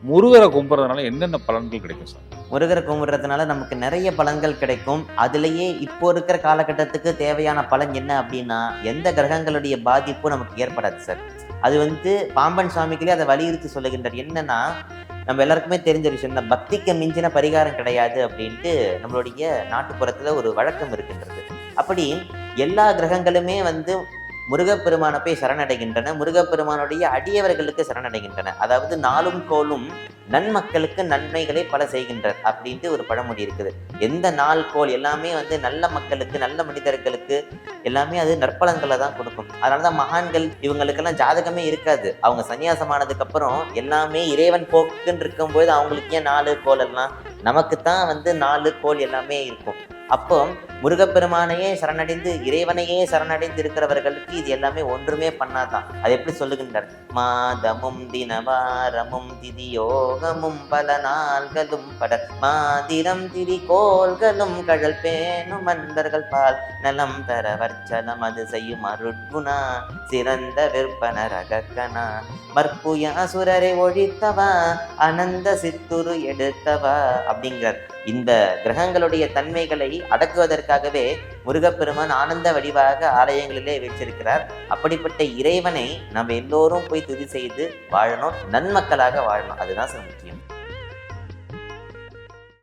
முருகரை கும்பிட்றதுனால என்னென்ன பலன்கள் கிடைக்கும் சார்? முருகரை கும்பிடுறதுனால நமக்கு நிறைய பலன்கள் கிடைக்கும். அதுலயே இப்போ இருக்கிற காலகட்டத்துக்கு தேவையான பலன் என்ன அப்படின்னா, எந்த கிரகங்களுடைய பாதிப்பும் நமக்கு ஏற்படாது சார். அது வந்து பாம்பன் சுவாமிகளே அதை வலியுறுத்தி சொல்லுகின்றார். என்னன்னா, நம்ம எல்லாருக்குமே தெரிஞ்ச விஷயம் தான். பக்திக்கு மிஞ்சின பரிகாரம் கிடையாது அப்படின்ட்டு நம்மளுடைய நாட்டுப்புறத்துல ஒரு வழக்கம் இருக்கின்றது. அப்படி எல்லா கிரகங்களுமே வந்து முருகப்பெருமான போய் சரணடைகின்றன. முருகப்பெருமானுடைய அடியவர்களுக்கு சரணடைகின்றன. அதாவது நாளும் கோளும் நன்மக்களுக்கு நன்மைகளை பல செய்கின்றார் அப்படின்ட்டு ஒரு பழமொழி இருக்குது. எந்த நாள் கோள் எல்லாமே வந்து நல்ல மக்களுக்கு, நல்ல மனிதர்களுக்கு எல்லாமே அது நற்பலன்களை தான் கொடுக்கும். அதனாலதான் மகான்கள் இவங்களுக்கெல்லாம் ஜாதகமே இருக்காது. அவங்க சன்னியாசமானதுக்கு அப்புறம் எல்லாமே இறைவன் போக்குன்னு இருக்கும்போது அவங்களுக்கு ஏன் 4 கோள் எல்லாம்? நமக்குத்தான் வந்து 4 கோள் எல்லாமே இருக்கும். அப்போ முருகப்பெருமானையே சரணடைந்து இறைவனையே சரணடைந்து இருக்கிறவர்களுக்கு இது எல்லாமே ஒன்றுமே பண்ணாதான். அது எப்படி சொல்லுகின்றார்? மாதமும் தினவாரமும் திதியோகமும் பல நாள்களும் பட மாதிரம் திரிகோள்களும் கழல் பேணும் அன்பர்கள் பால் நலம் தர வர்ச்சலம் அது செய்யும் அருட்குணா சிறந்த விற்பனர் அகக்கனா மற்புய அசுரரை ஒழித்தவா அனந்த சித்துரு எடுத்தவா அப்படிங்கிறார். இந்த கிரகங்களுடைய தன்மைகளை அடக்குவதற்காகவே முருகப்பெருமான் ஆனந்த வடிவாக ஆலயங்களிலே வச்சிருக்கிறார். அப்படிப்பட்ட இறைவனை நம்ம எல்லோரும் போய் துதி செய்து வாழணும், நன்மக்களாக வாழணும். அதுதான் சார் முக்கியம்.